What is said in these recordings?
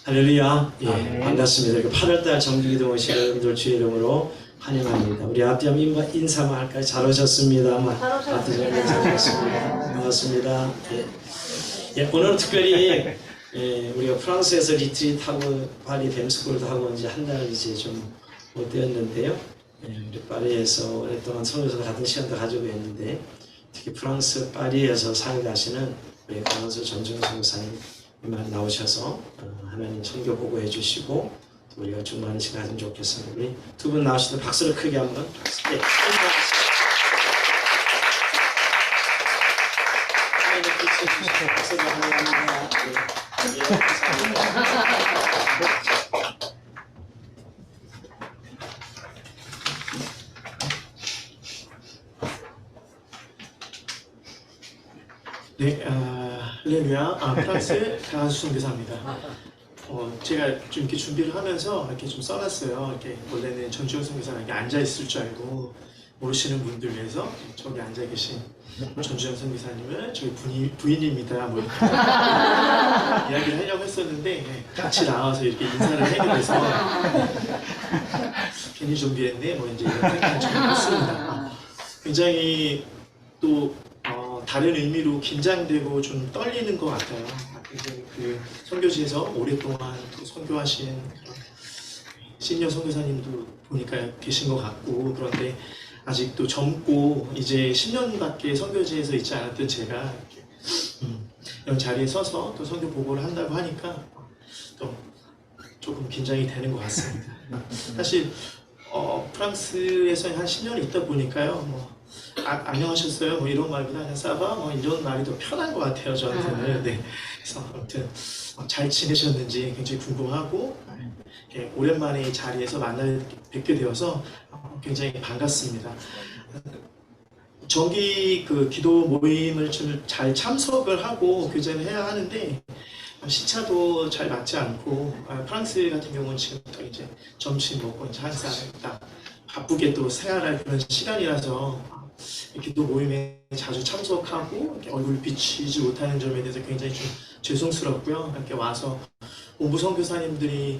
할렐루야. 예, 아멘. 반갑습니다. 이렇게 8월달 정기기도 오신 여러분들 주의 이름으로 환영합니다. 우리 앞뒤 한번 인사만 할까요? 잘 오셨습니다. 앞뒤 잘 오셨습니다. 반갑습니다. 예, 오늘은 특별히 우리가 프랑스에서 리트릿하고 파리 뱀스쿨도 하고 이제 한 달 이제 좀 못 되었는데요. 우리 파리에서 오랫동안 선교사 같은 시간도 가지고 있는데 특히 프랑스 파리에서 사역하시는 우리 강원수 전중 선교사님 나오셔서 하나님 선교 보고해 주시고 또 우리가 충만한 시간 가지면 좋겠습니다. 우리 두 분 나오실 때 박수를 크게 한번. 네. 박수를 환영합니다. 네, 할렐루야. 프랑스 강한수 선교사입니다. 제가 좀 이렇게 준비를 하면서 이렇게 좀 써놨어요. 이렇게 원래는 전주영 선교사가 이렇게 앉아 있을 줄 알고 모르시는 분들 위해서 저기 앉아 계신 전주영 선교사님을 저희 부인입니다. 뭐 이렇게 이야기를 하려고 했었는데 같이 나와서 이렇게 인사를 하게 돼서 괜히 준비했네. 뭐 이제 이런 생각을 좀 했습니다. 굉장히 또 다른 의미로 긴장되고 좀 떨리는 것 같아요. 굉장히 그 선교지에서 오랫동안 또 선교하신 그런 시니어 선교사님도 보니까 계신 것 같고, 그런데 아직도 젊고 이제 10년밖에 선교지에서 있지 않았던 제가 이런 자리에 서서 또 선교 보고를 한다고 하니까 또 조금 긴장이 되는 것 같습니다. 사실 프랑스에서 한 10년 있다 보니까요. 안녕하셨어요? 뭐 이런 말보다 그냥 사바? 뭐 이런 말이 더 편한 것 같아요, 저한테는. 네. 그래서 아무튼 잘 지내셨는지 굉장히 궁금하고, 오랜만에 이 자리에서 뵙게 되어서 굉장히 반갑습니다. 정기 그 기도 모임을 좀 잘 참석을 하고 교제를 해야 하는데, 시차도 잘 맞지 않고, 프랑스 같은 경우는 지금부터 이제 점심 먹고 이제 항상 딱 바쁘게 또 생활할 그런 시간이라서 기도 모임에 자주 참석하고 얼굴 비치지 못하는 점에 대해서 굉장히 좀 죄송스럽고요. 이렇게 와서 본부 선교사님들이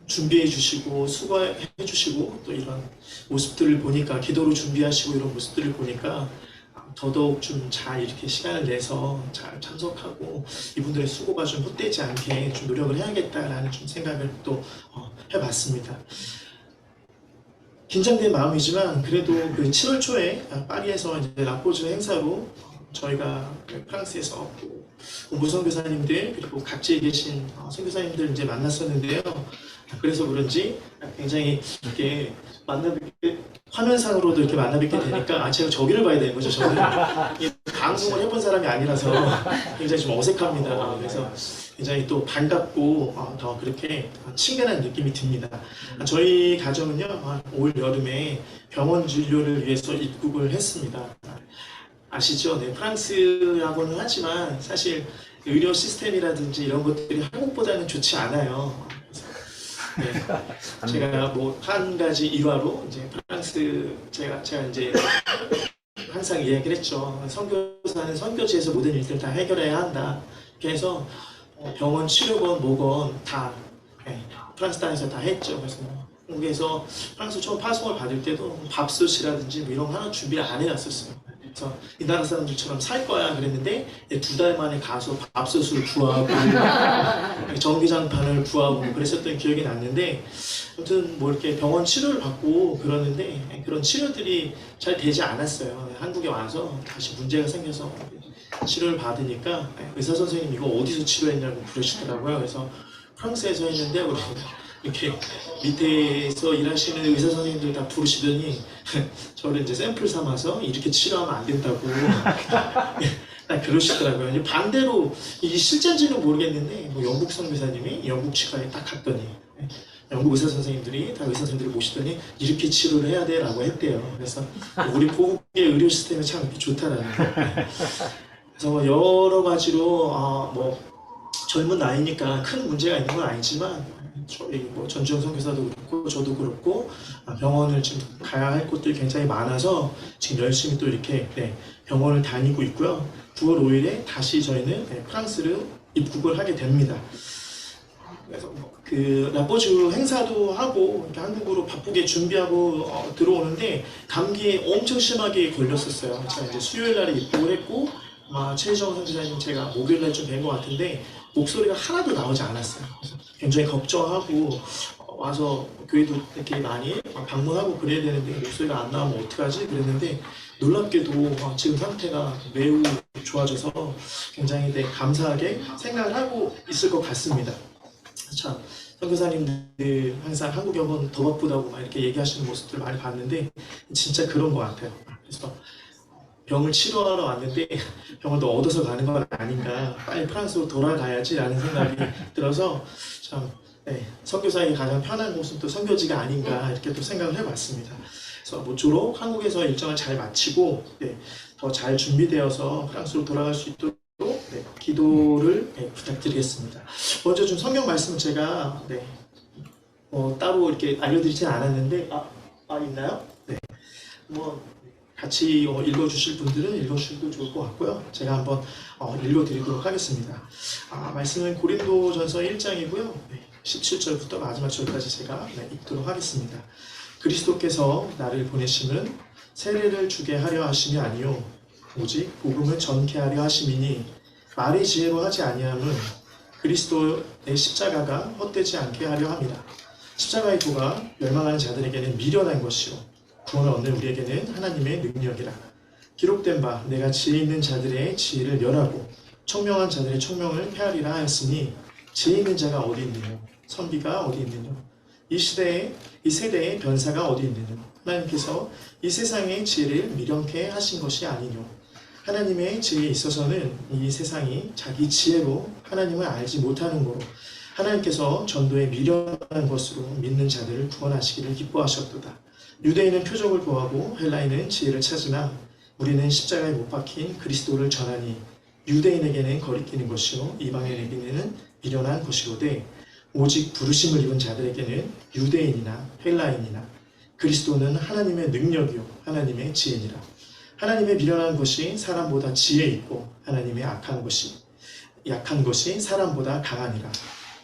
준비해 주시고 수고해 주시고 또 이런 모습들을 보니까, 기도로 준비하시고 이런 모습들을 보니까 더더욱 좀 잘 이렇게 시간을 내서 잘 참석하고 이분들의 수고가 좀 헛되지 않게 좀 노력을 해야겠다라는 좀 생각을 또 해봤습니다. 긴장된 마음이지만 그래도 그 7월 초에 파리에서 이제 라포즈 행사로 저희가 프랑스에서 본부 선교사님들 그리고 각지에 계신 선교사님들 이제 만났었는데요. 그래서 그런지 굉장히 이렇게 화면상으로도 이렇게 만나뵙게 되니까 제가 저기를 봐야 되는 거죠. 저는 방송을 해본 사람이 아니라서 굉장히 좀 어색합니다. 그래서 굉장히 또 반갑고 더 그렇게 친근한 느낌이 듭니다. 저희 가정은요, 올 여름에 병원 진료를 위해서 입국을 했습니다. 아시죠? 네, 프랑스라고는 하지만 사실 의료 시스템이라든지 이런 것들이 한국보다는 좋지 않아요. 네, 제가 뭐 한 가지 일화로 이제 프랑스 제가 이제 항상 이야기를 했죠. 선교사는 선교지에서 모든 일들을 다 해결해야 한다. 그래서 병원 치료건 뭐건 다 프랑스 땅에서 다 했죠. 그래서 한국에서 프랑스 처음 파송을 받을 때도 밥솥이라든지 뭐 이런 거 하나 준비를 안 해놨었어요. 그래서 이 나라 사람들처럼 살 거야 그랬는데 2달 만에 가서 밥솥을 구하고 전기장판을 구하고 그랬었던 기억이 났는데, 아무튼 뭐 이렇게 병원 치료를 받고 그러는데 그런 치료들이 잘 되지 않았어요. 한국에 와서 다시 문제가 생겨서 치료를 받으니까 의사 선생님 이거 어디서 치료했냐고 그러시더라고요. 그래서 프랑스에서 했는데 우리 이렇게 밑에서 일하시는 의사 선생님들 다 부르시더니 저를 이제 샘플 삼아서 이렇게 치료하면 안 된다고 그러시더라고요. 반대로 이게 실제인지는 모르겠는데 뭐 영국 선교사님이 영국 치과에 딱 갔더니 영국 의사 선생님들이 다 의사 선생님들을 모시더니 이렇게 치료를 해야 돼라고 했대요. 그래서 우리 보국의 의료 시스템이 참 이렇게 좋다라는 거. 그래서 여러 가지로 뭐 젊은 나이니까 큰 문제가 있는 건 아니지만, 저희 뭐 전주영 선교사도 그렇고 저도 그렇고 병원을 지금 가야 할 곳들이 굉장히 많아서 지금 열심히 또 이렇게 병원을 다니고 있고요. 9월 5일에 다시 저희는 프랑스를 입국을 하게 됩니다. 그래서 그 라포주 행사도 하고 이렇게 한국으로 바쁘게 준비하고 들어오는데 감기에 엄청 심하게 걸렸었어요. 제가 이제 수요일 날에 입국을 했고 아마 최희정 선교사님 제가 목요일 날쯤 뵌 것 같은데 목소리가 하나도 나오지 않았어요. 그래서 굉장히 걱정하고 와서 교회도 이렇게 많이 방문하고 그래야 되는데 목소리가 안 나오면 어떡하지? 그랬는데 놀랍게도 지금 상태가 매우 좋아져서 굉장히 감사하게 생각을 하고 있을 것 같습니다. 참 선교사님들 항상 한국에 오면 더 바쁘다고 막 이렇게 얘기하시는 모습들 많이 봤는데 진짜 그런 것 같아요. 그래서 병을 치료하러 왔는데 병을 더 얻어서 가는 건 아닌가, 빨리 프랑스로 돌아가야지 라는 생각이 들어서 참 선교사에게 가장 편한 곳은 또 선교지가 아닌가 이렇게 또 생각을 해봤습니다. 그래서 모쪼록 한국에서 일정을 잘 마치고 더 잘 준비되어서 프랑스로 돌아갈 수 있도록 기도를 부탁드리겠습니다. 먼저 좀 성경 말씀을 제가 따로 이렇게 알려드리진 않았는데 있나요? 네. 같이 읽어주실 분들은 읽어주셔도 좋을 것 같고요. 제가 한번 읽어드리도록 하겠습니다. 말씀은 고린도전서 1장이고요. 17절부터 마지막 절까지 제가 읽도록 하겠습니다. 그리스도께서 나를 보내심은 세례를 주게 하려 하심이 아니요 오직 복음을 전케 하려 하심이니 말의 지혜로 하지 아니함은 그리스도의 십자가가 헛되지 않게 하려 함이라. 십자가의 도가 멸망하는 자들에게는 미련한 것이요 구원을 얻는 우리에게는 하나님의 능력이라. 기록된 바 내가 지혜 있는 자들의 지혜를 멸하고 청명한 자들의 청명을 폐하리라 하였으니 지혜 있는 자가 어디 있느냐 선비가 어디 있느냐 이 세대의 변사가 어디 있느냐 하나님께서 이 세상의 지혜를 미련케 하신 것이 아니뇨. 하나님의 지혜에 있어서는 이 세상이 자기 지혜로 하나님을 알지 못하는 거로 하나님께서 전도에 미련한 것으로 믿는 자들을 구원하시기를 기뻐하셨도다. 유대인은 표적을 구하고 헬라인은 지혜를 찾으나 우리는 십자가에 못 박힌 그리스도를 전하니 유대인에게는 거리끼는 것이요 이방인에게는 미련한 것이로되 오직 부르심을 입은 자들에게는 유대인이나 헬라인이나 그리스도는 하나님의 능력이요 하나님의 지혜니라. 하나님의 미련한 것이 사람보다 지혜 있고 하나님의 약한 것이 사람보다 강하니라.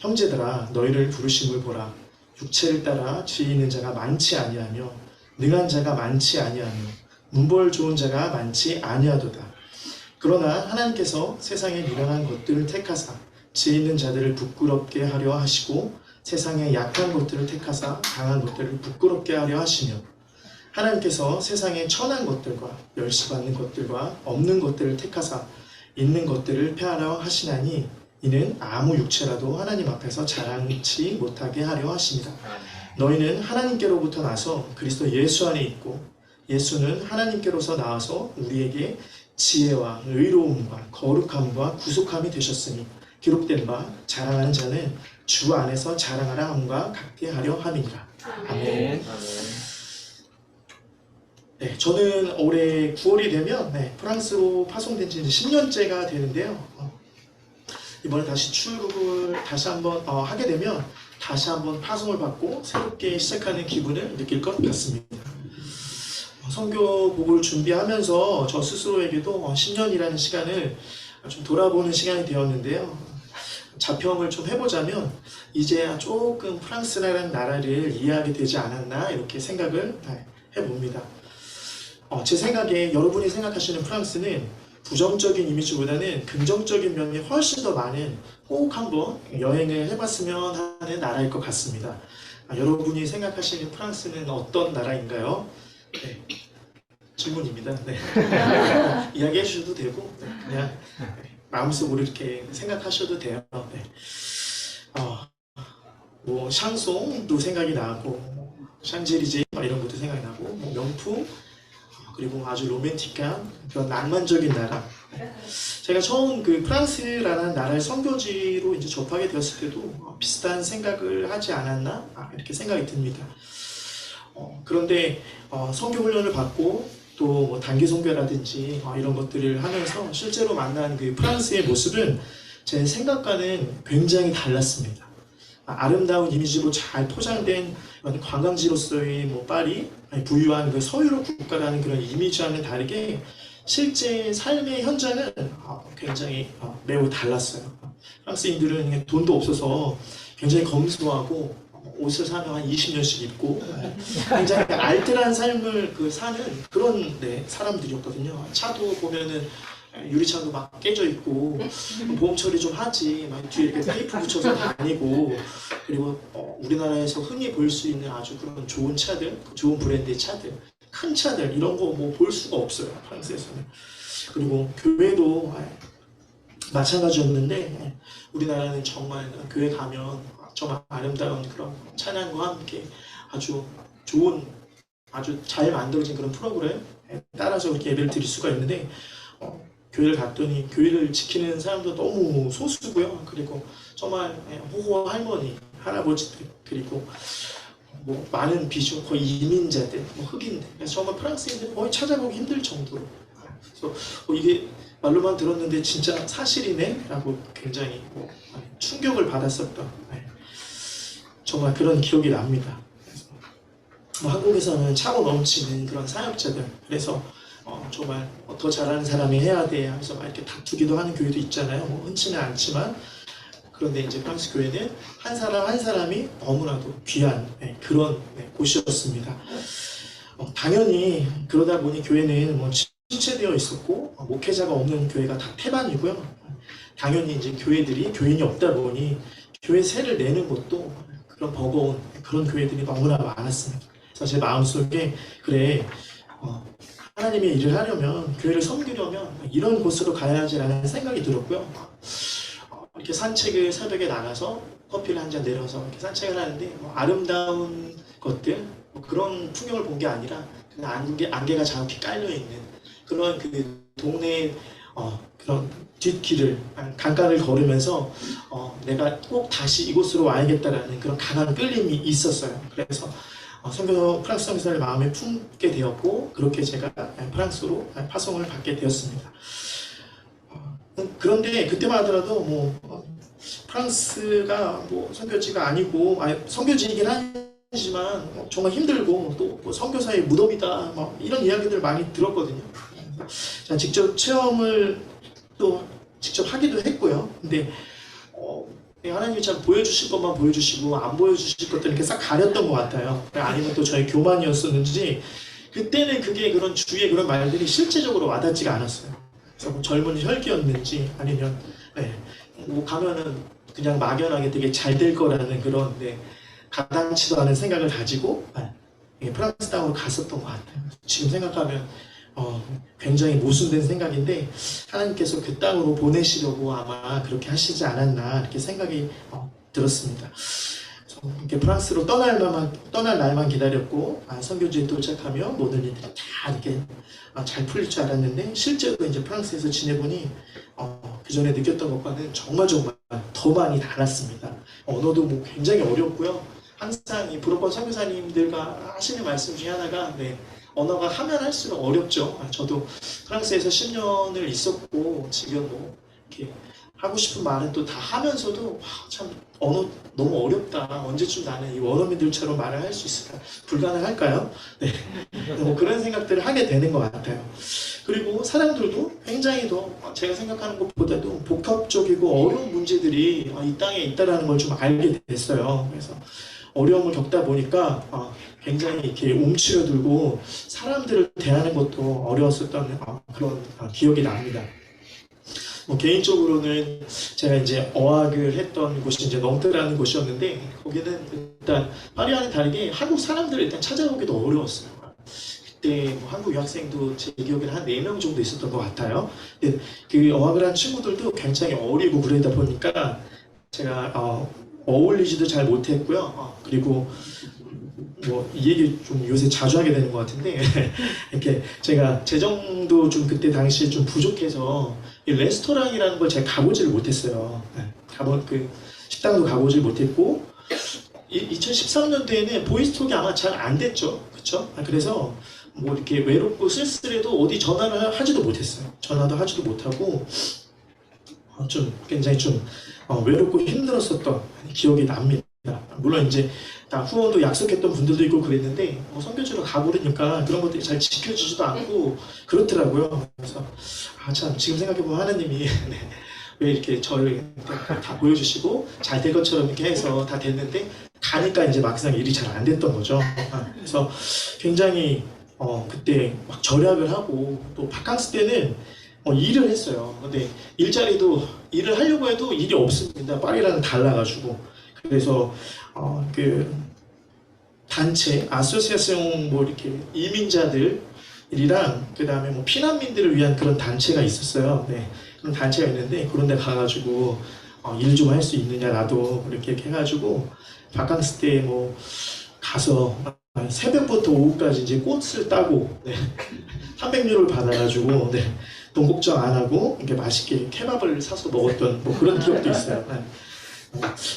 형제들아 너희를 부르심을 보라. 육체를 따라 지혜 있는 자가 많지 아니하며 능한 자가 많지 아니하며 문벌 좋은 자가 많지 아니하도다. 그러나 하나님께서 세상에 미련한 것들을 택하사 지혜 있는 자들을 부끄럽게 하려 하시고 세상에 약한 것들을 택하사 강한 것들을 부끄럽게 하려 하시며 하나님께서 세상에 천한 것들과 멸시받는 것들과 없는 것들을 택하사 있는 것들을 폐하려 하시나니 이는 아무 육체라도 하나님 앞에서 자랑치 못하게 하려 하십니다. 너희는 하나님께로부터 나서 그리스도 예수 안에 있고 예수는 하나님께로서 나와서 우리에게 지혜와 의로움과 거룩함과 구속함이 되셨으니 기록된 바 자랑하는 자는 주 안에서 자랑하라 함과 같게 하려 함이니라. 아멘. 저는 올해 9월이 되면 프랑스로 파송된 지 10년째가 되는데요. 이번에 다시 출국을 다시 한번 하게 되면 다시 한번 파송을 받고 새롭게 시작하는 기분을 느낄 것 같습니다. 선교복을 준비하면서 저 스스로에게도 10년이라는 시간을 좀 돌아보는 시간이 되었는데요. 자평을 좀 해보자면 이제야 조금 프랑스라는 나라를 이해하게 되지 않았나 이렇게 생각을 해봅니다. 제 생각에 여러분이 생각하시는 프랑스는 부정적인 이미지보다는 긍정적인 면이 훨씬 더 많은 꼭 한번 여행을 해봤으면 하는 나라일 것 같습니다. 여러분이 생각하시는 프랑스는 어떤 나라인가요? 질문입니다. 이야기해 주셔도 되고 그냥 마음속으로 이렇게 생각하셔도 돼요. 뭐 샹송도 생각이 나고 샹젤리제 이런 것도 생각이 나고 뭐 명품 그리고 아주 로맨틱한 그런 낭만적인 나라. 제가 처음 그 프랑스라는 나라의 선교지로 이제 접하게 되었을 때도 비슷한 생각을 하지 않았나 이렇게 생각이 듭니다. 그런데 선교 훈련을 받고 또 뭐 단기 선교라든지 이런 것들을 하면서 실제로 만난 그 프랑스의 모습은 제 생각과는 굉장히 달랐습니다. 아름다운 이미지로 잘 포장된 관광지로서의 뭐 파리, 부유한 그 서유럽 국가라는 그런 이미지와는 다르게 실제 삶의 현장은 굉장히 매우 달랐어요. 프랑스인들은 돈도 없어서 굉장히 검소하고 옷을 사면 한 20년씩 입고 굉장히 알뜰한 삶을 사는 그런 사람들이었거든요. 차도 보면은 유리창도 막 깨져 있고 보험 처리 좀 하지 막 뒤에 이렇게 테이프 붙여서 다니고 그리고 우리나라에서 흔히 볼 수 있는 아주 그런 좋은 차들, 좋은 브랜드의 차들, 큰 차들 이런 거 뭐 볼 수가 없어요 프랑스에서는. 그리고 교회도 마찬가지였는데 우리나라는 정말 교회 가면 정말 아름다운 그런 찬양과 함께 아주 좋은 아주 잘 만들어진 그런 프로그램 따라서 이렇게 예배를 드릴 수가 있는데 교회를 갔더니 교회를 지키는 사람도 너무 소수고요. 그리고 정말 호호 할머니, 할아버지들 그리고 뭐 많은 비중 거의 이민자들, 뭐 흑인들. 그래서 정말 프랑스인들 거의 찾아보기 힘들 정도로. 그래서 이게 말로만 들었는데 진짜 사실이네라고 굉장히 충격을 받았었던 정말 그런 기억이 납니다. 그래서 한국에서는 차고 넘치는 그런 사역자들. 그래서 정말 더 잘하는 사람이 해야 돼 하면서 막 이렇게 다투기도 하는 교회도 있잖아요. 뭐 흔치는 않지만 그런데 이제 프랑스 교회는 한 사람 한 사람이 너무나도 귀한 그런 곳이었습니다. 당연히 그러다 보니 교회는 뭐 침체되어 있었고 목회자가 없는 교회가 다 태반이고요. 당연히 이제 교회들이 교인이 없다 보니 교회 세를 내는 것도 그런 버거운 그런 교회들이 너무나 많았습니다. 그래서 제 마음속에 그래 하나님의 일을 하려면 교회를 섬기려면 이런 곳으로 가야지라는 생각이 들었고요. 이렇게 산책을 새벽에 나가서 커피를 한 잔 내려서 이렇게 산책을 하는데 뭐 아름다운 것들 뭐 그런 풍경을 본 게 아니라 그냥 안개가 자욱히 깔려 있는 그런 그 동네 그런 뒷길을 강가를 걸으면서 내가 꼭 다시 이곳으로 와야겠다라는 그런 강한 끌림이 있었어요. 그래서 프랑스 선교사를 마음에 품게 되었고 그렇게 제가 프랑스로 파송을 받게 되었습니다. 그런데 그때만 하더라도 뭐 프랑스가 뭐 선교지가 아니고 선교지이긴 하지만 정말 힘들고 또 선교사의 무덤이다 막 이런 이야기들 많이 들었거든요. 제가 직접 체험을 또 직접 하기도 했고요. 근데 하나님이 참 보여주실 것만 보여주시고 안 보여주실 것들은 이렇게 싹 가렸던 것 같아요. 아니면 또 저의 교만이었었는지 그때는 그런 주위의 그런 말들이 실제적으로 와닿지가 않았어요. 그래서 뭐 젊은 혈기였는지 아니면 뭐 가면은 그냥 막연하게 되게 잘 될 거라는 그런 가당치도 않은 생각을 가지고 프랑스 땅으로 갔었던 것 같아요. 지금 생각하면 굉장히 모순된 생각인데 하나님께서 그 땅으로 보내시려고 아마 그렇게 하시지 않았나 이렇게 생각이 들었습니다. 이렇게 프랑스로 떠날 날만 기다렸고 선교지에 도착하며 모든 일들이 다 이렇게 잘 풀릴 줄 알았는데 실제로 이제 프랑스에서 지내보니 그 전에 느꼈던 것과는 정말 더 많이 달랐습니다. 언어도 뭐 굉장히 어렵고요. 항상 이 브로커 선교사님들과 하시는 말씀 중에 하나가 언어가 하면 할수록 어렵죠. 저도 프랑스에서 10년을 있었고 지금 뭐 이렇게 하고 싶은 말은 또 다 하면서도 참 언어 너무 어렵다. 언제쯤 나는 이 원어민들처럼 말을 할 수 있을까? 불가능할까요? 뭐 그런 생각들을 하게 되는 것 같아요. 그리고 사람들도 굉장히 더 제가 생각하는 것보다도 복합적이고 어려운 문제들이 이 땅에 있다는 걸 좀 알게 됐어요. 그래서 어려움을 겪다 보니까 굉장히 이렇게 움츠려들고 사람들을 대하는 것도 어려웠었던 그런 기억이 납니다. 뭐 개인적으로는 제가 이제 어학을 했던 곳이 이제 넝트라는 곳이었는데 거기는 일단 파리와는 다르게 한국 사람들을 일단 찾아보기도 어려웠어요. 그때 뭐 한국 유학생도 제 기억에는 한 4명 정도 있었던 것 같아요. 근데 그 어학을 한 친구들도 굉장히 어리고 그러다 보니까 제가 어울리지도 잘 못했고요. 그리고 뭐 이 얘기 좀 요새 자주 하게 되는 것 같은데 이렇게 제가 재정도 좀 그때 당시에 좀 부족해서 이 레스토랑이라는 걸 제가 가보지를 못했어요. 그 식당도 가보질 못했고 2013년도에는 보이스톡이 아마 잘 안 됐죠, 그렇죠? 그래서 뭐 이렇게 외롭고 쓸쓸해도 어디 전화를 하지도 못했어요. 전화도 하지도 못하고 좀 굉장히 좀 외롭고 힘들었었던 기억이 납니다. 물론 이제 다 후원도 약속했던 분들도 있고 그랬는데 선교지로 가보려니까 그런 것들이 잘 지켜지지도 않고 그렇더라고요. 그래서 참 지금 생각해보면 하나님이 왜 이렇게 저를 다 보여주시고 잘 될 것처럼 이렇게 해서 다 됐는데 가니까 이제 막상 일이 잘 안 됐던 거죠. 그래서 굉장히 그때 막 절약을 하고 또 바캉스 때는 일을 했어요. 근데 일자리도 일을 하려고 해도 일이 없습니다. 파리랑 달라가지고. 그래서 그 단체 아소시아시옹 뭐 이렇게 이민자들이랑 그 다음에 뭐 피난민들을 위한 그런 단체가 있었어요. 네, 그런 단체가 있는데 그런 데 가가지고 일 좀 할 수 있느냐 나도 이렇게 해가지고 바캉스 때 뭐 가서 새벽부터 오후까지 이제 꽃을 따고 네, 300유로를 받아가지고 네, 돈 걱정 안 하고 이렇게 맛있게 케밥을 사서 먹었던 뭐 그런 기억도 있어요. 네.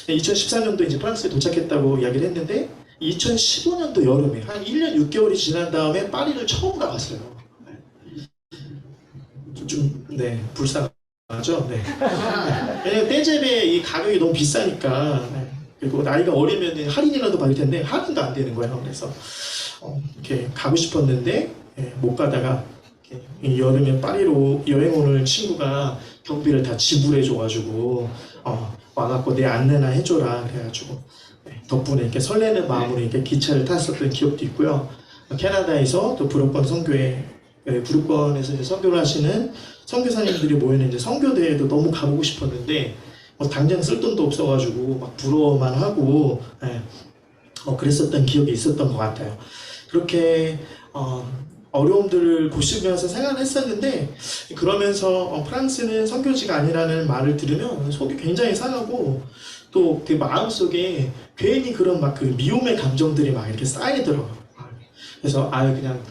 2014년도 이제 프랑스에 도착했다고 이야기를 했는데 2015년도 여름에 한 1년 6개월이 지난 다음에 파리를 처음 가봤어요. 네, 불쌍하죠. 네. 왜냐면 떼제베 이 가격이 너무 비싸니까 네. 그리고 나이가 어리면 할인이라도 받을 텐데 할인도 안 되는 거예요. 그래서 이렇게 가고 싶었는데 못 가다가 이 여름에 파리로 여행 오는 친구가 경비를 다 지불해줘가지고 와갖고 내 안내나 해줘라 그래가지고 덕분에 이렇게 설레는 마음으로 이렇게 기차를 탔었던 기억도 있고요. 캐나다에서 또 부르권 선교회 부르권에서 이제 선교를 하시는 선교사님들이 모이는 이제 선교대회도 너무 가보고 싶었는데 당장 쓸 돈도 없어가지고 막 부러워만 하고 그랬었던 기억이 있었던 것 같아요. 그렇게 어려움들을 고시면서 생활을 했었는데 그러면서 프랑스는 선교지가 아니라는 말을 들으면 속이 굉장히 상하고 또 그 마음속에 괜히 그런 막 그 미움의 감정들이 막 이렇게 쌓이더라고요. 그래서 그냥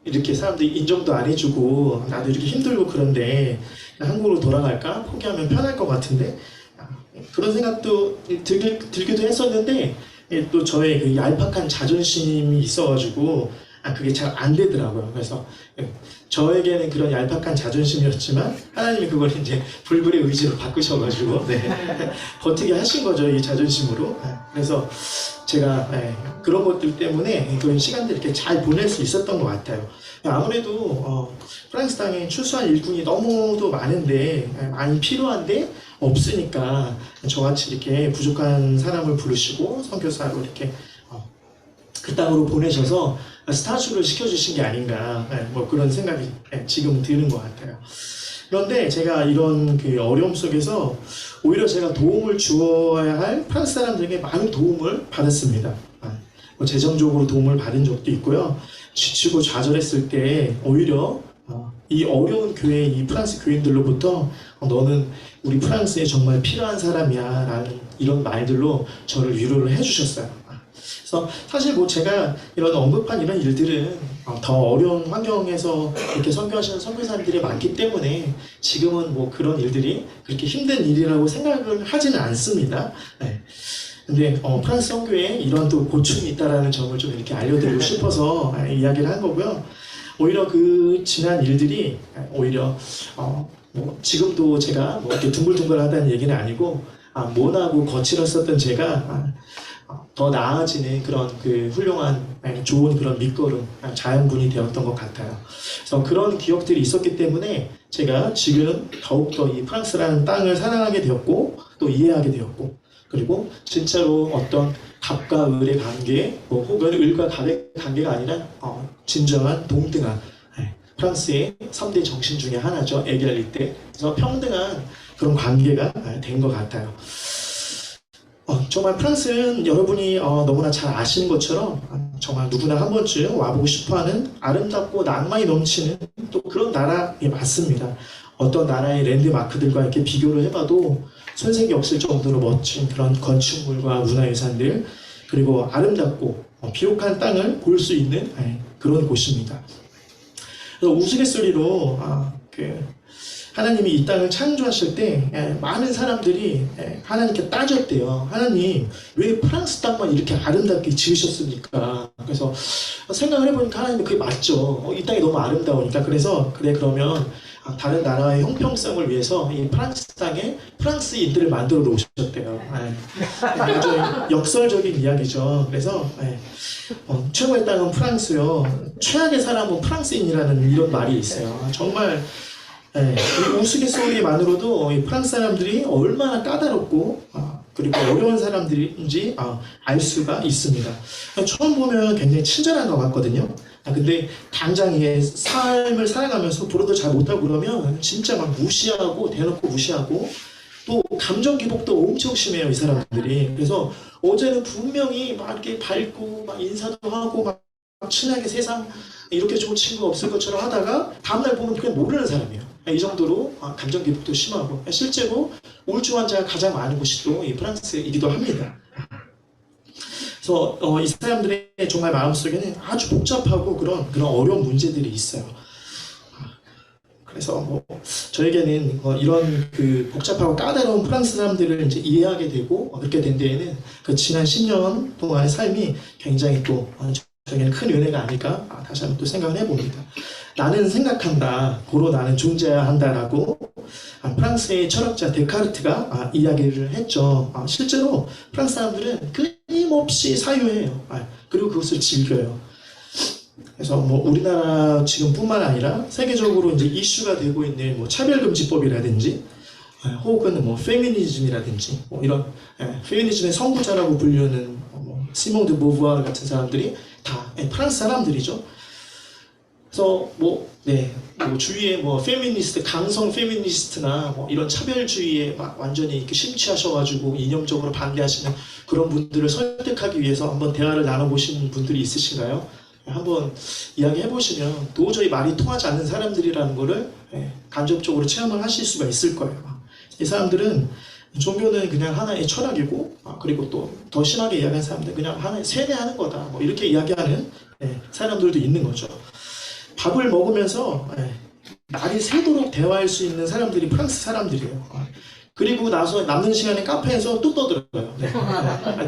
이렇게 사람들이 인정도 안 해주고 나도 이렇게 힘들고 그런데 한국으로 돌아갈까? 포기하면 편할 것 같은데 그런 생각도 들기도 했었는데 또 저의 그 얄팍한 자존심이 있어가지고 그게 잘 안 되더라고요. 그래서 저에게는 그런 얄팍한 자존심이었지만 하나님이 그걸 이제 불굴의 의지로 바꾸셔가지고 버티게 하신 거죠. 이 자존심으로. 그래서 제가 그런 것들 때문에 그런 시간들 이렇게 잘 보낼 수 있었던 것 같아요. 아무래도 프랑스 땅에 출소한 일꾼이 너무도 많은데 많이 필요한데 없으니까 저같이 이렇게 부족한 사람을 부르시고 선교사로 이렇게 그 땅으로 보내셔서 스타주를 시켜주신 게 아닌가 뭐 그런 생각이 지금 드는 것 같아요. 그런데 제가 이런 그 어려움 속에서 오히려 제가 도움을 주어야 할 프랑스 사람들에게 많은 도움을 받았습니다. 뭐 재정적으로 도움을 받은 적도 있고요. 지치고 좌절했을 때 오히려 이 어려운 교회, 이 프랑스 교인들로부터 너는 우리 프랑스에 정말 필요한 사람이야 라는 이런 말들로 저를 위로를 해주셨어요. 그래서 사실 뭐 제가 이런 언급한 이런 일들은 더 어려운 환경에서 이렇게 선교하시는 선교사님들이 많기 때문에 지금은 뭐 그런 일들이 그렇게 힘든 일이라고 생각을 하지는 않습니다. 근데 프랑스 선교에 이런 또 고충이 있다라는 점을 좀 이렇게 알려드리고 싶어서 이야기를 한 거고요. 오히려 그 지난 일들이 오히려 뭐 지금도 제가 뭐 이렇게 둥글둥글하다는 얘기는 아니고 모나고 거칠었었던 제가 더 나아지는 그런 그 훌륭한 좋은 그런 밑거름 자양분이 되었던 것 같아요. 그래서 그런 기억들이 있었기 때문에 제가 지금 더욱더 이 프랑스라는 땅을 사랑하게 되었고 또 이해하게 되었고 그리고 진짜로 어떤 갑과 을의 관계 뭐 혹은 을과 갑의 관계가 아니라 진정한 동등한 프랑스의 3대 정신 중에 하나죠. 에갈리테. 그래서 평등한 그런 관계가 된 것 같아요. 정말 프랑스는 여러분이 너무나 잘 아시는 것처럼 정말 누구나 한 번쯤 와보고 싶어하는 아름답고 낭만이 넘치는 또 그런 나라에 맞습니다. 어떤 나라의 랜드마크들과 이렇게 비교를 해봐도 손색이 없을 정도로 멋진 그런 건축물과 문화유산들 그리고 아름답고 비옥한 땅을 볼 수 있는 그런 곳입니다. 그래서 우스갯소리로 하나님이 이 땅을 창조하실 때 많은 사람들이 하나님께 따졌대요. 하나님 왜 프랑스 땅만 이렇게 아름답게 지으셨습니까? 그래서 생각을 해보니까 하나님이 그게 맞죠. 이 땅이 너무 아름다우니까. 그래서 그러면 다른 나라의 형평성을 위해서 이 프랑스 땅에 프랑스인들을 만들어 놓으셨대요. 아주 역설적인 이야기죠. 그래서 최고의 땅은 프랑스요. 최악의 사람은 프랑스인이라는 이런 말이 있어요. 정말 네, 이 우스갯소리만으로도 이 프랑스 사람들이 얼마나 까다롭고 그리고 어려운 사람들인지 알 수가 있습니다. 처음 보면 굉장히 친절한 것 같거든요. 근데 당장 이 삶을 살아가면서 불어도 잘 못하고 그러면 진짜 막 무시하고 대놓고 무시하고 또 감정 기복도 엄청 심해요, 이 사람들이. 그래서 어제는 분명히 막 이렇게 밝고 막 인사도 하고 막 친하게 세상 이렇게 좋은 친구가 없을 것처럼 하다가 다음날 보면 그냥 모르는 사람이에요. 이 정도로 감정 기복도 심하고 실제로 우울증 환자가 가장 많은 곳이 또 이 프랑스이기도 합니다. 그래서 이 사람들의 정말 마음속에는 아주 복잡하고 그런 어려운 문제들이 있어요. 그래서 뭐 저에게는 이런 그 복잡하고 까다로운 프랑스 사람들을 이제 이해하게 되고 그렇게 된 데에는 그 지난 10년 동안의 삶이 굉장히 또 저에게는 큰 은혜가 아닐까 다시 한번 또 생각을 해봅니다. 나는 생각한다, 고로 나는 존재해야 한다라고 프랑스의 철학자 데카르트가 이야기를 했죠. 실제로 프랑스 사람들은 끊임없이 사유해요. 그리고 그것을 즐겨요. 그래서 뭐 우리나라 지금뿐만 아니라 세계적으로 이제 이슈가 되고 있는 뭐 차별금지법이라든지 혹은 뭐 페미니즘이라든지 뭐 이런 페미니즘의 선구자라고 불리는 뭐 시몽 드 보부아르 같은 사람들이 다 프랑스 사람들이죠. 그래서 뭐 주위에 뭐 페미니스트, 강성 페미니스트나 뭐 이런 차별주의에 막 완전히 이렇게 심취하셔가지고 이념적으로 반대하시는 그런 분들을 설득하기 위해서 한번 대화를 나눠보신 분들이 있으신가요? 한번 이야기해 보시면 도저히 말이 통하지 않는 사람들이라는 거를 간접적으로 체험을 하실 수가 있을 거예요. 이 사람들은 종교는 그냥 하나의 철학이고 그리고 또 더 심하게 이야기하는 사람들은 그냥 하나의 세뇌하는 거다 뭐 이렇게 이야기하는 사람들도 있는 거죠. 밥을 먹으면서 날이 새도록 대화할 수 있는 사람들이 프랑스 사람들이에요. 그리고 나서 남는 시간에 카페에서 또 떠들어요.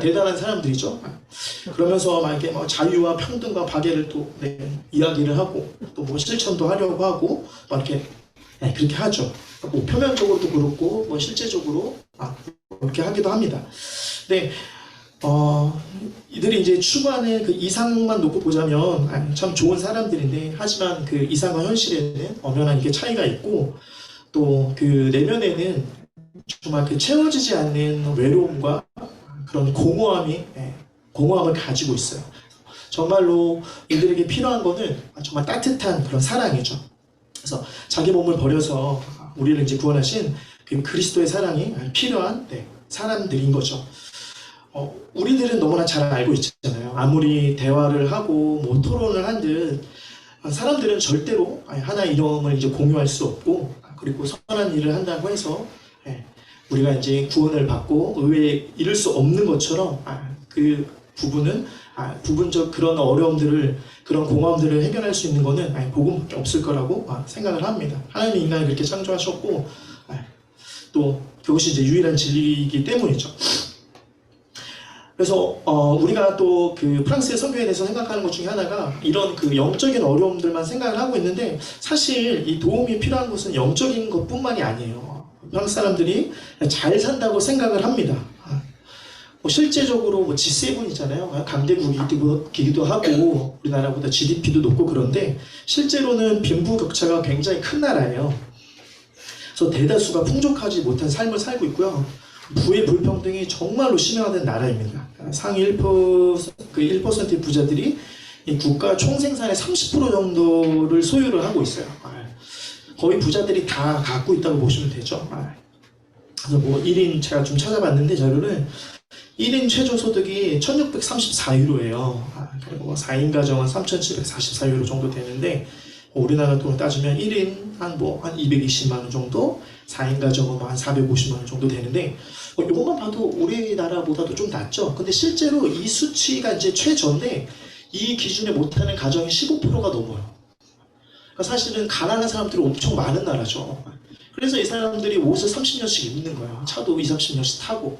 대단한 사람들이죠. 그러면서 막 이렇게 뭐 자유와 평등과 박애를 또 이야기를 하고 또 뭐 실천도 하려고 하고 막 이렇게 그렇게 하죠. 뭐 표면적으로도 그렇고 뭐 실제적으로 그렇게 하기도 합니다. 근데 이들이 이제 추구하는 그 이상만 놓고 보자면 참 좋은 사람들인데 하지만 그 이상과 현실에는 엄연한 이게 차이가 있고 또 그 내면에는 정말 그 채워지지 않는 외로움과 그런 공허함을 가지고 있어요. 정말로 이들에게 필요한 거는 정말 따뜻한 그런 사랑이죠. 그래서 자기 몸을 버려서 우리를 이제 구원하신 그 그리스도의 사랑이 필요한 사람들인 거죠. 우리들은 너무나 잘 알고 있잖아요. 아무리 대화를 하고 뭐 토론을 한들 사람들은 절대로 하나의 이념을 이제 공유할 수 없고 그리고 선한 일을 한다고 해서 우리가 이제 구원을 받고 의회에 이를 수 없는 것처럼 그 부분은 부분적 그런 어려움들을 그런 공허함들을 해결할 수 있는 거는 복음밖에 없을 거라고 생각을 합니다. 하나님이 인간을 그렇게 창조하셨고 또 그것이 이제 유일한 진리이기 때문이죠. 그래서 우리가 또 그 프랑스의 선교에 대해서 생각하는 것 중에 하나가 이런 그 영적인 어려움들만 생각을 하고 있는데 사실 이 도움이 필요한 것은 영적인 것뿐만이 아니에요. 프랑스 사람들이 잘 산다고 생각을 합니다. 뭐 실제적으로 뭐 G7이잖아요. 강대국이기도 하고 우리나라보다 GDP도 높고 그런데 실제로는 빈부격차가 굉장히 큰 나라예요. 그래서 대다수가 풍족하지 못한 삶을 살고 있고요. 부의 불평등이 정말로 심화된 나라입니다. 상위 1%의 부자들이 이 국가 총생산의 30% 정도를 소유를 하고 있어요. 거의 부자들이 다 갖고 있다고 보시면 되죠. 그래서 뭐 1인 제가 좀 찾아봤는데 자료를 1인 최저소득이 1634유로예요. 그리고 4인 가정은 3744유로 정도 되는데 우리나라 돈을 따지면 1인 한 220만 원 정도, 4인 가정은 한 450만 원 정도 되는데 이것만 봐도 우리나라보다도 좀 낮죠. 근데 실제로 이 수치가 이제 최저인데 이 기준에 못하는 가정이 15%가 넘어요. 그러니까 사실은 가난한 사람들이 엄청 많은 나라죠. 그래서 이 사람들이 옷을 30년씩 입는 거예요. 차도 20, 30년씩 타고.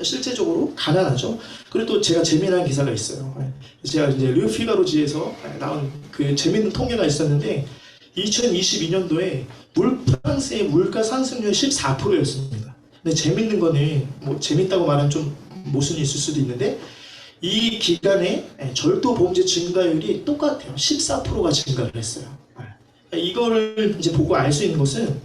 실제적으로 가난하죠. 그리고 또 제가 재미난 기사가 있어요. 제가 이제 르 피가로지에서 나온 그 재미있는 통계가 있었는데 2022년도에 프랑스의 물가 상승률이 14%였습니다. 근데 재밌는 거는 뭐 재밌다고 말하면 좀 모순이 있을 수도 있는데 이 기간에 절도 범죄 증가율이 똑같아요. 14%가 증가를 했어요. 이거를 이제 보고 알 수 있는 것은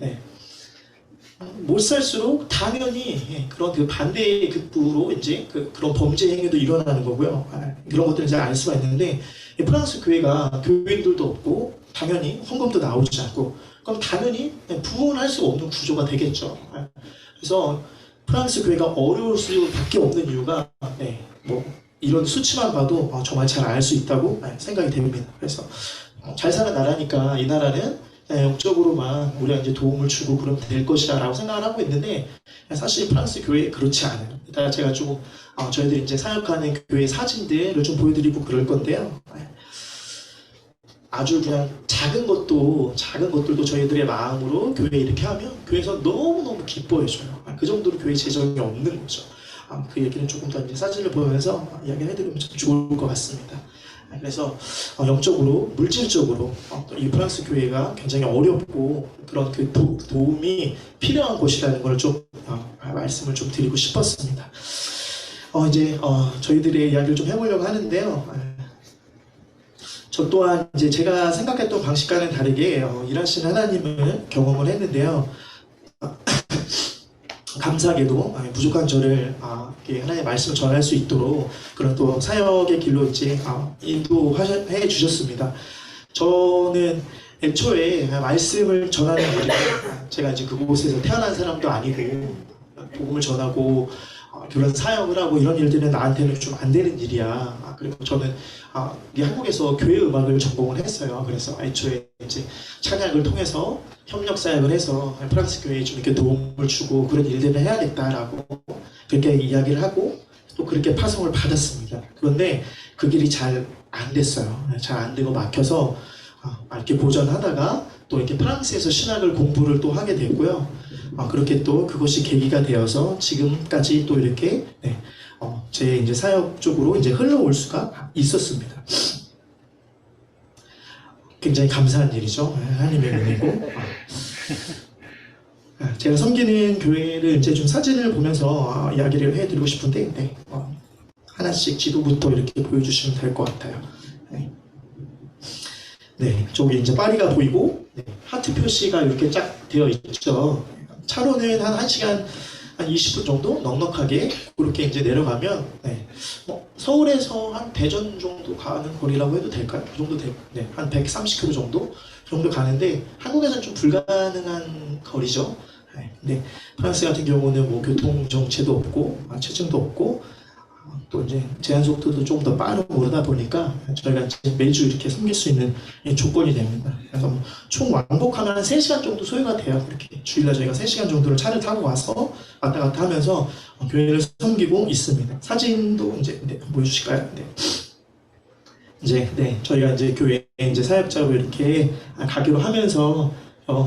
못 살수록 당연히 그런 그 반대의 극부로 이제 그런 범죄 행위도 일어나는 거고요. 그런 것들을 이제 알 수가 있는데 프랑스 교회가 교인들도 없고 당연히 헌금도 나오지 않고 그럼 당연히 부흥할 수 없는 구조가 되겠죠. 그래서 프랑스 교회가 어려울 수밖에 없는 이유가 뭐 이런 수치만 봐도 정말 잘 알 수 있다고 생각이 됩니다. 그래서 잘 사는 나라니까 이 나라는 영적으로만 우리가 이제 도움을 주고 그러면 될 것이다 라고 생각을 하고 있는데 사실 프랑스 교회 그렇지 않아요. 이따가 제가 좀 저희들이 이제 사역하는 교회 사진들을 좀 보여드리고 그럴 건데요. 아주 그냥 작은 것들도 저희들의 마음으로 교회에 이렇게 하면 교회에서 너무너무 기뻐해줘요. 그 정도로 교회 재정이 없는 거죠. 그 얘기는 조금 더 이제 사진을 보면서 이야기를 해드리면 참 좋을 것 같습니다. 그래서 영적으로, 물질적으로 이 프랑스 교회가 굉장히 어렵고 그런 그 도움이 필요한 곳이라는 걸 좀 말씀을 좀 드리고 싶었습니다. 이제 저희들의 이야기를 좀 해보려고 하는데요. 저 또한 이제 제가 생각했던 방식과는 다르게 일하시는 하나님을 경험을 했는데요. 감사하게도 부족한 저를 하나님의 말씀을 전할 수 있도록 그런 또 사역의 길로 이제 인도해 주셨습니다. 저는 애초에 말씀을 전하는 일이 제가 이제 그곳에서 태어난 사람도 아니고 복음을 전하고 그런 사역을 하고 이런 일들은 나한테는 좀 안 되는 일이야. 그리고 저는 한국에서 교회 음악을 전공을 했어요. 그래서 애초에 이제 찬양을 통해서 협력 사역을 해서 프랑스 교회에 좀 이렇게 도움을 주고 그런 일들을 해야겠다라고 그렇게 이야기를 하고 또 그렇게 파송을 받았습니다. 그런데 그 길이 잘 안 됐어요. 잘 안 되고 막혀서 이렇게 고전하다가 또 이렇게 프랑스에서 신학을 공부를 또 하게 됐고요. 그렇게 또 그것이 계기가 되어서 지금까지 또 이렇게 제 이제 사역 쪽으로 이제 흘러올 수가 있었습니다. 굉장히 감사한 일이죠. 하나님의 은혜고. 제가 섬기는 교회를 이제 좀 사진을 보면서 이야기를 해드리고 싶은데, 하나씩 지도부터 이렇게 보여주시면 될 것 같아요. 저기 이제 파리가 보이고, 하트 표시가 이렇게 쫙 되어 있죠. 차로는 한 1시간 한 20분 정도 넉넉하게 그렇게 이제 내려가면 서울에서 한 대전 정도 가는 거리라고 해도 될까요? 그 정도 한 130km 정도 가는데 한국에서는 좀 불가능한 거리죠. 근데 프랑스 같은 경우는 뭐 교통 정체도 없고 체증도 없고 또 이제 제한 속도도 좀 더 빠르고 그러다 보니까 저희가 이제 매주 이렇게 섬길 수 있는 조건이 됩니다. 그래서 총 왕복하면 한 3시간 정도 소요가 돼요. 그렇게 주일날 저희가 3시간 정도를 차를 타고 와서 왔다 갔다 하면서 교회를 섬기고 있습니다. 사진도 이제 보여주실까요? 이제 저희가 이제 교회 이제 사역자로 이렇게 가기로 하면서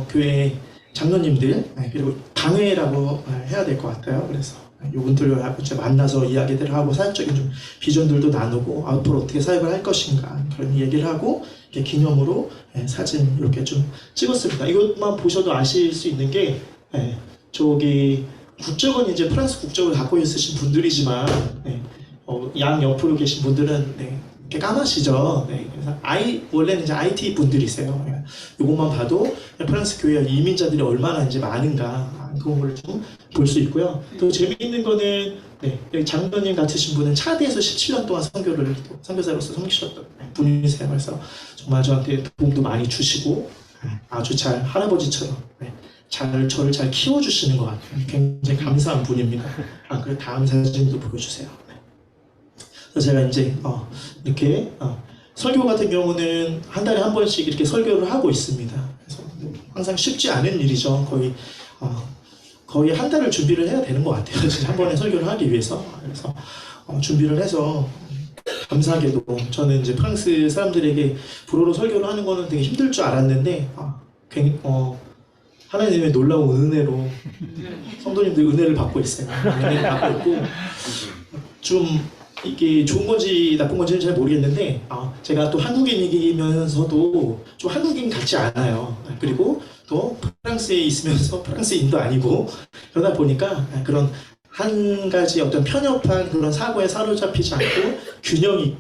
교회 장로님들 그리고 당회라고 해야 될 것 같아요. 그래서 이분들과 이제 만나서 이야기들을 하고 사역적인 좀 비전들도 나누고 앞으로 어떻게 사역을 할 것인가 그런 얘기를 하고 이렇게 기념으로 사진 이렇게 좀 찍었습니다. 이것만 보셔도 아실 수 있는 게 저기 국적은 이제 프랑스 국적을 갖고 있으신 분들이지만 양 옆으로 계신 분들은 이렇게 까마시죠. 그래서 원래는 이제 IT 분들이세요. 이것만 봐도 프랑스 교회 이민자들이 얼마나 이제 많은가 그런 걸 좀 볼 수 있고요. 또 재미있는 거는 여기 장로님 같으신 분은 차대에서 17년 동안 선교사로서 섬기셨던 분이세요. 그래서 정말 저한테 도움도 많이 주시고 아주 잘 할아버지처럼 저를 잘 키워주시는 것 같아요. 굉장히 감사한 분입니다. 그리고 다음 사진도 보여주세요. 그래서 제가 이제 이렇게 설교 같은 경우는 한 달에 한 번씩 이렇게 설교를 하고 있습니다. 그래서 항상 쉽지 않은 일이죠. 거의 한 달을 준비를 해야 되는 것 같아요. 진짜 한 번에 설교를 하기 위해서. 그래서 준비를 해서 감사하게도 저는 이제 프랑스 사람들에게 불어로 설교를 하는 거는 되게 힘들 줄 알았는데 하나님의 놀라운 은혜로 성도님들 은혜를 받고 있어요. 은혜를 받고 있고 좀 이게 좋은 건지 나쁜 건지는 잘 모르겠는데 제가 또 한국인이면서도 좀 한국인 같지 않아요. 그리고 또 프랑스에 있으면서 프랑스인도 아니고 그러다 보니까 그런 한 가지 어떤 편협한 그런 사고에 사로잡히지 않고 균형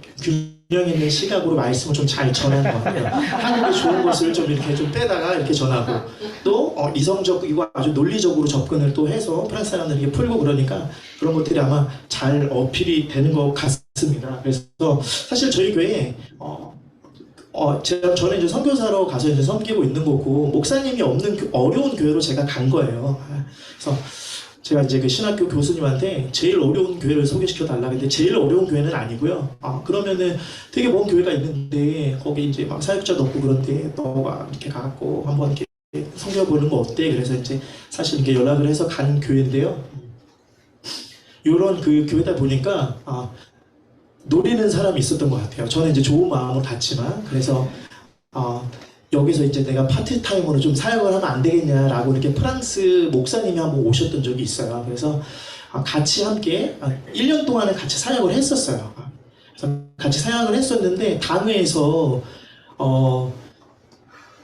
균형 있는 시각으로 말씀을 좀 잘 전하는 것 같아요. 한국의 좋은 것을 좀 이렇게 좀 빼다가 이렇게 전하고 또 이성적이고 아주 논리적으로 접근을 또 해서 프랑스 사람들에게 풀고 그러니까 그런 것들이 아마 잘 어필이 되는 것 같습니다. 그래서 사실 저희 교회에 저는 이제 선교사로 가서 이제 섬기고 있는 거고 목사님이 없는 어려운 교회로 제가 간 거예요. 그래서 제가 이제 그 신학교 교수님한테 제일 어려운 교회를 소개시켜 달라. 근데 제일 어려운 교회는 아니고요. 그러면은 되게 먼 교회가 있는데 거기 이제 막 사역자도 없고 그런데 너가 이렇게 가갖고 한번 이렇게 섬겨보는 거 어때? 그래서 이제 사실 이렇게 연락을 해서 간 교회인데요. 요런 그 교회다 보니까 노리는 사람이 있었던 것 같아요. 저는 이제 좋은 마음으로 갔지만 그래서 여기서 이제 내가 파트타임으로 좀 사역을 하면 안 되겠냐라고 이렇게 프랑스 목사님이 한번 오셨던 적이 있어요. 그래서 같이 함께 1년 동안은 같이 사역을 했었어요. 그래서 같이 사역을 했었는데 당회에서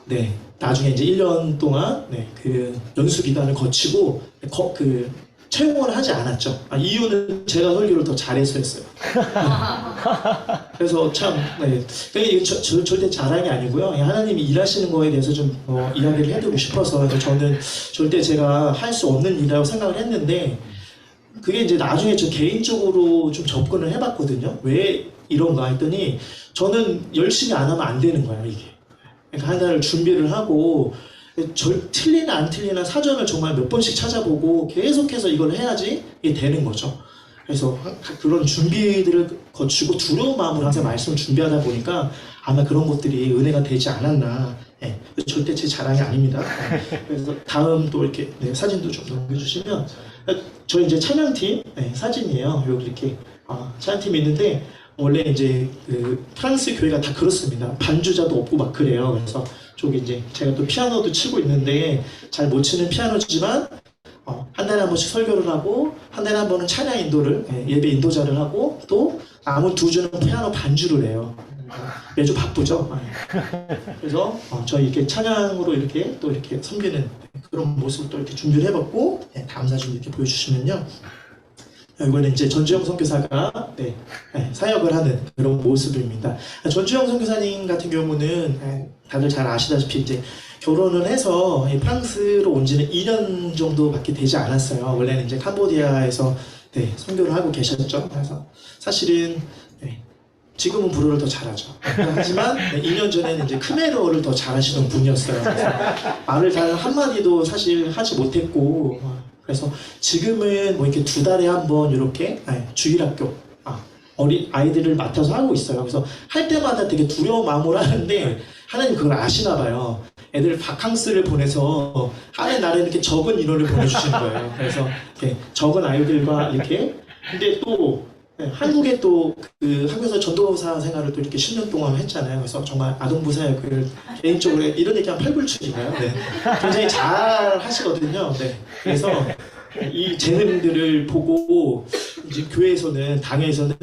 네, 나중에 이제 1년 동안 그 연수 기간을 거치고 채용을 하지 않았죠. 이유는 제가 설교를 더 잘해서였어요. 그래서 참, 이게 절대 자랑이 아니고요. 하나님이 일하시는 거에 대해서 좀 이야기를 해드리고 싶어서 그래서 저는 절대 제가 할 수 없는 일이라고 생각을 했는데 그게 이제 나중에 저 개인적으로 좀 접근을 해봤거든요. 왜 이런가 했더니 저는 열심히 안 하면 안 되는 거예요, 이게. 그러니까 한 달을 준비를 하고 틀리나 안 틀리나 사전을 정말 몇 번씩 찾아보고 계속해서 이걸 해야지 이게 되는 거죠. 그래서 그런 준비들을 거치고 두려운 마음으로 항상 말씀을 준비하다 보니까 아마 그런 것들이 은혜가 되지 않았나. 절대 제 자랑이 아닙니다. 그래서 다음 또 이렇게 사진도 좀 넘겨주시면 저희 이제 찬양팀 사진이에요. 여기 이렇게 찬양팀이 있는데 원래 이제 그 프랑스 교회가 다 그렇습니다. 반주자도 없고 막 그래요. 그래서 저기 이제 제가 또 피아노도 치고 있는데 잘 못 치는 피아노지만 한 달에 한 번씩 설교를 하고 한 달에 한 번은 찬양 인도를 예배 인도자를 하고 또 남은 2주는 피아노 반주를 해요. 매주 바쁘죠. 그래서 저희 이렇게 찬양으로 이렇게 또 이렇게 섬기는 그런 모습을 또 이렇게 준비를 해봤고 다음 사진 이렇게 보여주시면요. 이거는 이제 전주영 선교사가 사역을 하는 그런 모습입니다. 전주영 선교사님 같은 경우는 다들 잘 아시다시피 이제 결혼을 해서 프랑스로 온 지는 2년 정도밖에 되지 않았어요. 원래는 이제 캄보디아에서 선교를 하고 계셨죠. 그래서 사실은 지금은 불어를 더 잘하죠. 하지만 2년 전에는 이제 크메르어를 더 잘하시는 분이었어요. 그래서 말을 단 한마디도 사실 하지 못했고 그래서 지금은 뭐 이렇게 2달에 한 번 이렇게 주일학교 어린 아이들을 맡아서 하고 있어요. 그래서 할 때마다 되게 두려운 마음으로 하는데 하나님 그걸 아시나 봐요. 애들 바캉스를 보내서 하는 날에 이렇게 적은 인원을 보내주시는 거예요. 그래서 이렇게 적은 아이들과 이렇게 근데 또 한국에 또 그 한국에서 전도사 생활을 또 이렇게 10년 동안 했잖아요. 그래서 정말 아동부 사역을 개인적으로 이런 얘기하면 팔불출인가요? 굉장히 잘 하시거든요. 그래서 이 재능들을 보고 이제 교회에서는 당회에서는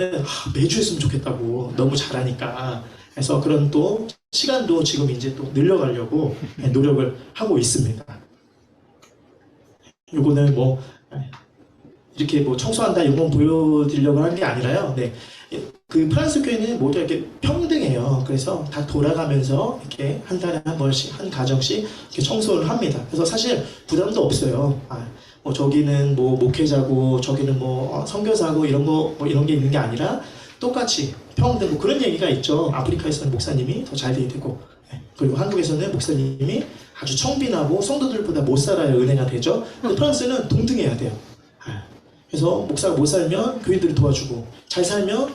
매주 했으면 좋겠다고 너무 잘하니까 그래서 그런 또 시간도 지금 이제 또 늘려가려고 노력을 하고 있습니다. 요거는 뭐 이렇게 뭐 청소한다 이건 보여드리려고 하는 게 아니라요. 그 프랑스 교회는 모두 이렇게 평등해요. 그래서 다 돌아가면서 이렇게 한 달에 한 번씩 한 가정씩 이렇게 청소를 합니다. 그래서 사실 부담도 없어요. 뭐 저기는 뭐 목회자고 저기는 뭐 선교사고 이런 거 뭐 이런 게 있는 게 아니라 똑같이 평등 그런 얘기가 있죠. 아프리카에서는 목사님이 더 잘 돼야 되고 그리고 한국에서는 목사님이 아주 청빈하고 성도들보다 못 살아야 은혜가 되죠. 근데 프랑스는 동등해야 돼요. 그래서 목사가 못 살면 교인들이 도와주고 잘 살면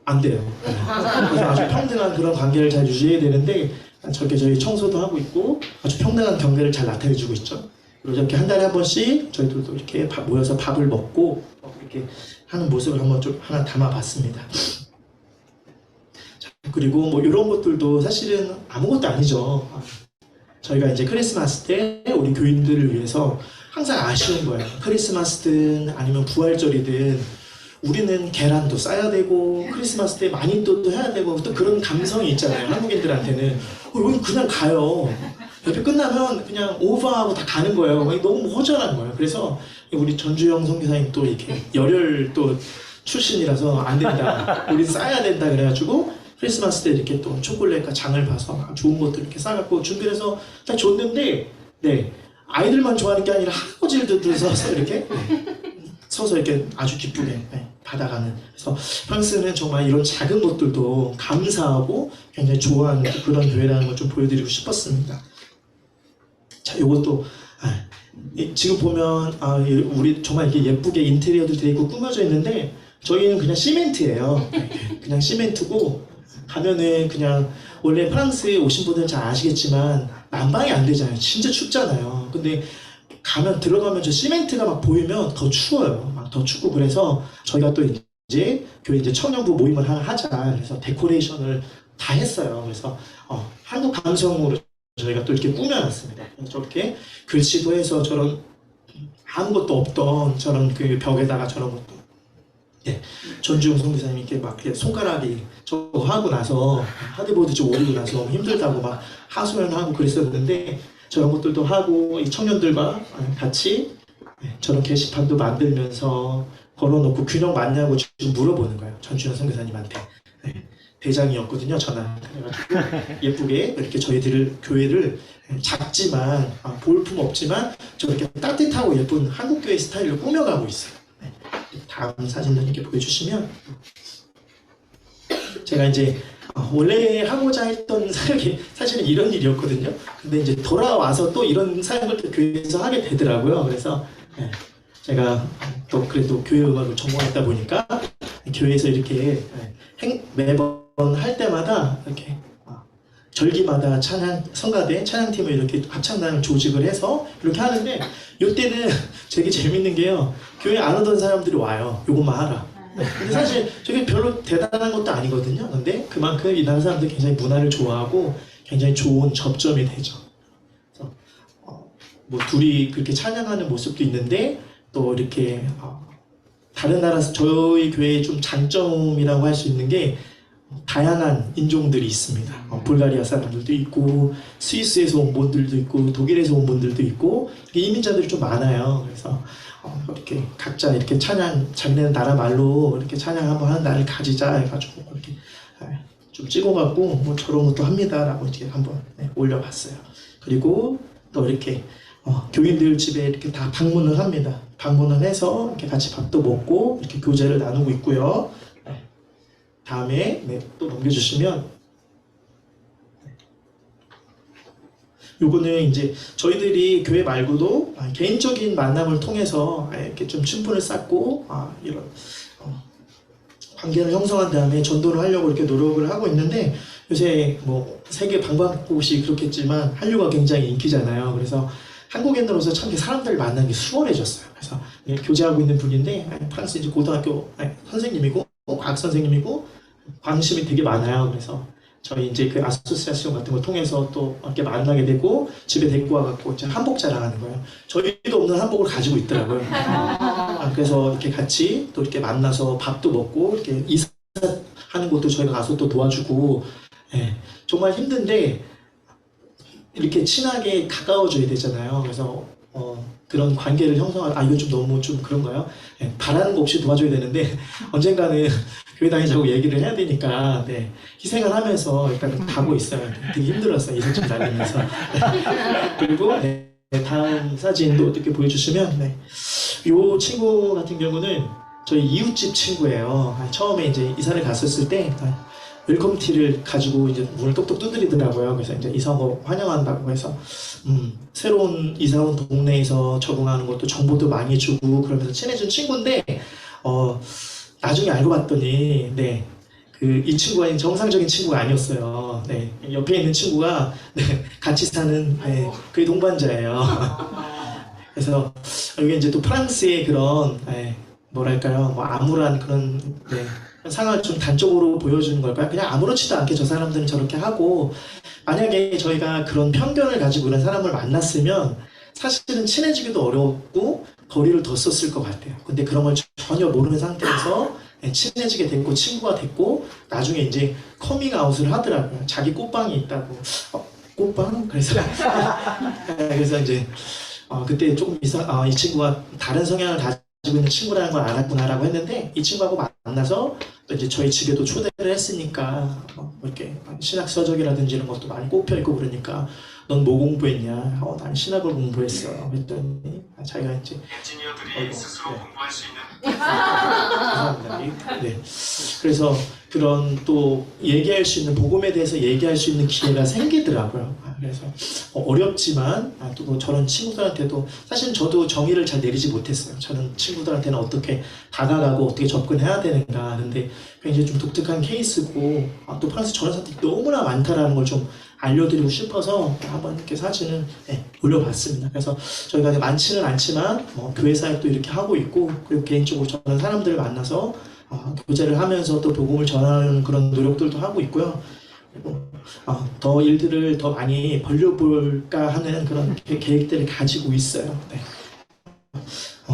안 돼요. 그래서 아주 평등한 그런 관계를 잘 유지해야 되는데 저렇게 저희 청소도 하고 있고 아주 평등한 경계를 잘 나타내주고 있죠. 그리고 이렇게 한 달에 한 번씩 저희들도 이렇게 모여서 밥을 먹고 이렇게 하는 모습을 한번 좀 하나 담아봤습니다. 자, 그리고 뭐 이런 것들도 사실은 아무것도 아니죠. 저희가 이제 크리스마스 때 우리 교인들을 위해서 항상 아쉬운 거예요. 크리스마스든 아니면 부활절이든 우리는 계란도 싸야 되고 크리스마스 때 마니또도 해야 되고 또 그런 감성이 있잖아요. 한국인들한테는 여기 그냥 가요. 예배 끝나면 그냥 오버하고 다 가는 거예요. 너무 허전한 거예요. 그래서 우리 전주영 선교사님 또 이렇게 열혈 또 출신이라서 안 된다. 우리 싸야 된다 그래가지고 크리스마스 때 이렇게 또 초콜릿과 장을 봐서 막 좋은 것들 이렇게 싸갖고 준비를 해서 딱 줬는데, 네, 아이들만 좋아하는 게 아니라 할아버지들도 서서 이렇게 서서 이렇게 아주 기쁘게 받아가는. 그래서 프랑스는 정말 이런 작은 것들도 감사하고 굉장히 좋아하는 그런 교회라는 걸 좀 보여드리고 싶었습니다. 자, 요것도 지금 보면 우리 정말 이렇게 예쁘게 인테리어도 되어 있고 꾸며져 있는데 저희는 그냥 시멘트예요. 그냥 시멘트고 가면은 그냥 원래 프랑스에 오신 분들은 잘 아시겠지만 난방이 안 되잖아요. 진짜 춥잖아요. 근데 들어가면 저 시멘트가 막 보이면 더 추워요. 막 더 춥고. 그래서 저희가 또 이제 교회 이제 청년부 모임을 하나 하자. 그래서 데코레이션을 다 했어요. 그래서 한국 감성으로 저희가 또 이렇게 꾸며놨습니다. 저렇게 글씨도 해서 저런 아무것도 없던 저런 그 벽에다가 저런 것도. 네, 전주영 선교사님이 이렇게 막 손가락이 저거 하고 나서 하드보드 좀 오리고 나서 너무 힘들다고 막 하소연하고 그랬었는데 저런 것들도 하고 이 청년들과 같이 저런 게시판도 만들면서 걸어놓고 균형 맞냐고 지금 물어보는 거예요. 전주영 선교사님한테. 대장이었거든요, 저는. 그래가지고 예쁘게 이렇게 저희들 교회를 작지만 볼품 없지만 저렇게 따뜻하고 예쁜 한국교회 스타일로 꾸며가고 있어요. 다음 사진을 이렇게 보여주시면 제가 이제 원래 하고자 했던 사역이 사실은 이런 일이었거든요. 근데 이제 돌아와서 또 이런 사역을 또 교회에서 하게 되더라고요. 그래서 제가 또 그래도 교회 음악을 전공했다 보니까 교회에서 이렇게 매번 할 때마다 이렇게 절기마다 성가대 찬양팀을 이렇게 합창단을 조직을 해서 이렇게 하는데 이때는 되게 재밌는 게요. 교회 안 오던 사람들이 와요. 요것만 하라. 근데 사실 저게 별로 대단한 것도 아니거든요. 근데 그만큼 이 나라 사람들이 굉장히 문화를 좋아하고 굉장히 좋은 접점이 되죠. 그래서 뭐 둘이 그렇게 찬양하는 모습도 있는데 또 이렇게 다른 나라 저희 교회의 좀 장점이라고 할 수 있는 게 다양한 인종들이 있습니다. 불가리아 사람들도 있고 스위스에서 온 분들도 있고 독일에서 온 분들도 있고 이민자들이 좀 많아요. 그래서 이렇게 각자 이렇게 자기네 나라 말로 이렇게 찬양 한번 하는 날을 가지자 해가지고 이렇게 좀 찍어갖고 뭐 저런 것도 합니다라고 이렇게 한번 올려봤어요. 그리고 또 이렇게 교인들 집에 이렇게 다 방문을 합니다. 방문을 해서 이렇게 같이 밥도 먹고 이렇게 교제를 나누고 있고요. 다음에 또 넘겨주시면 요거는 이제 저희들이 교회 말고도 개인적인 만남을 통해서 이렇게 좀 친분을 쌓고 이런 관계를 형성한 다음에 전도를 하려고 이렇게 노력을 하고 있는데 요새 뭐 세계 방방곳이 그렇겠지만 한류가 굉장히 인기잖아요. 그래서 한국인으로서 참 사람들 만나는 게 수월해졌어요. 그래서 교제하고 있는 분인데 프랑스 이제 고등학교 선생님이고 과학 선생님이고 관심이 되게 많아요. 그래서 저희 이제 그 아소시아시온 같은 걸 통해서 또 이렇게 만나게 되고 집에 데리고 와갖고 한복 자랑하는 거예요. 저희도 없는 한복을 가지고 있더라고요. 그래서 이렇게 같이 또 이렇게 만나서 밥도 먹고 이렇게 이사하는 것도 저희가 가서 또 도와주고 정말 힘든데 이렇게 친하게 가까워져야 되잖아요. 그래서 그런 관계를 형성하는 이거 좀 너무 좀 그런가요? 바라는 거 없이 도와줘야 되는데 언젠가는 교회 다니자고 얘기를 해야 되니까 희생을 하면서 일단 가고 있어요. 되게 힘들었어요. 이삿짐 달리면서. 그리고 다음 사진도 어떻게 보여주시면 이 친구 같은 경우는 저희 이웃집 친구예요. 처음에 이제 이사를 갔었을 때 웰컴티를 가지고 이제 문을 똑똑 두드리더라고요. 그래서 이제 이사고 환영한다고 해서 새로운 이사온 동네에서 적응하는 것도 정보도 많이 주고 그러면서 친해진 친구인데 나중에 알고 봤더니 이 친구가 정상적인 친구가 아니었어요. 옆에 있는 친구가 같이 사는 그의 동반자예요. 그래서 이게 이제 또 프랑스의 그런 뭐랄까요, 뭐 암울한 그런 상황을 좀 단적으로 보여주는 걸까요? 그냥 아무렇지도 않게 저 사람들은 저렇게 하고 만약에 저희가 그런 편견을 가지고 이런 사람을 만났으면 사실은 친해지기도 어렵고 거리를 뒀었을 것 같아요. 근데 그런 걸 전혀 모르는 상태에서 친해지게 됐고 친구가 됐고 나중에 이제 커밍아웃을 하더라고요. 자기 꽃방이 있다고. 꽃방? 그래서 그래서 이제 그때 조금 이 친구가 다른 성향을 있는 친구라는 걸 알았구나라고 했는데 이 친구하고 만나서 또 이제 저희 집에도 초대를 했으니까 이렇게 신학 서적이라든지 이런 것도 많이 꼽혀 있고 그러니까 넌 뭐 공부했냐? 난 신학을 공부했어. 그랬더니 자기가 이제 엔지니어들이 스스로 네. 공부할 수 있는 죄송합니다. 네. 그래서 그런 또 얘기할 수 있는 복음에 대해서 얘기할 수 있는 기회가 생기더라고요. 그래서 어렵지만 또 저런 친구들한테도 사실 저도 정의를 잘 내리지 못했어요. 저는 친구들한테는 어떻게 다가가고 어떻게 접근해야 되는가. 근데 굉장히 좀 독특한 케이스고 또 프랑스 저런 사람들이 너무나 많다라는 걸 좀 알려드리고 싶어서 한번 이렇게 사진을 올려봤습니다. 그래서 저희가 많지는 않지만 교회 사역도 이렇게 하고 있고 그리고 개인적으로 저는 사람들을 만나서 교제를 하면서 또 복음을 전하는 그런 노력들도 하고 있고요. 그리고 더 일들을 더 많이 벌려볼까 하는 그런 계획들을 가지고 있어요. 네.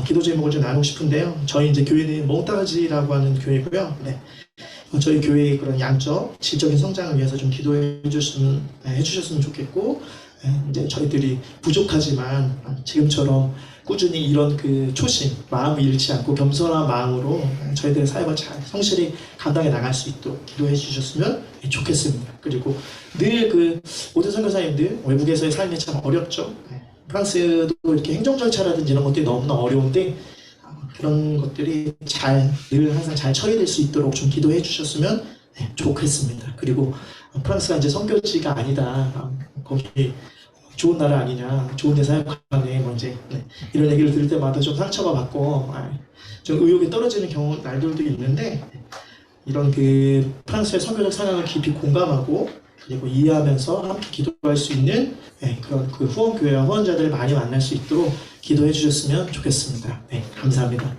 기도 제목을 좀 나누고 싶은데요. 저희 이제 교회는 몽따가지라고 하는 교회고요. 네. 저희 교회의 그런 양적, 질적인 성장을 위해서 좀 기도해 주셨으면 좋겠고, 이제 저희들이 부족하지만 지금처럼 꾸준히 이런 그 초심, 마음을 잃지 않고 겸손한 마음으로 저희들의 사역을 잘 성실히 감당해 나갈 수 있도록 기도해 주셨으면 좋겠습니다. 그리고 늘 그 모든 선교사님들 외국에서의 삶이 참 어렵죠. 프랑스도 이렇게 행정 절차라든지 이런 것들이 너무나 어려운데 그런 것들이 늘 항상 잘 처리될 수 있도록 좀 기도해 주셨으면 좋겠습니다. 그리고 프랑스가 이제 선교지가 아니다. 거기 좋은 나라 아니냐, 좋은 데 사역하네, 이제 이런 얘기를 들을 때마다 좀 상처가 받고 좀 의욕이 떨어지는 날들도 있는데 이런 그 프랑스의 선교적 상황을 깊이 공감하고 그리고 이해하면서 함께 기도할 수 있는 그런 그 후원교회와 후원자들을 많이 만날 수 있도록 기도해 주셨으면 좋겠습니다. 네, 감사합니다.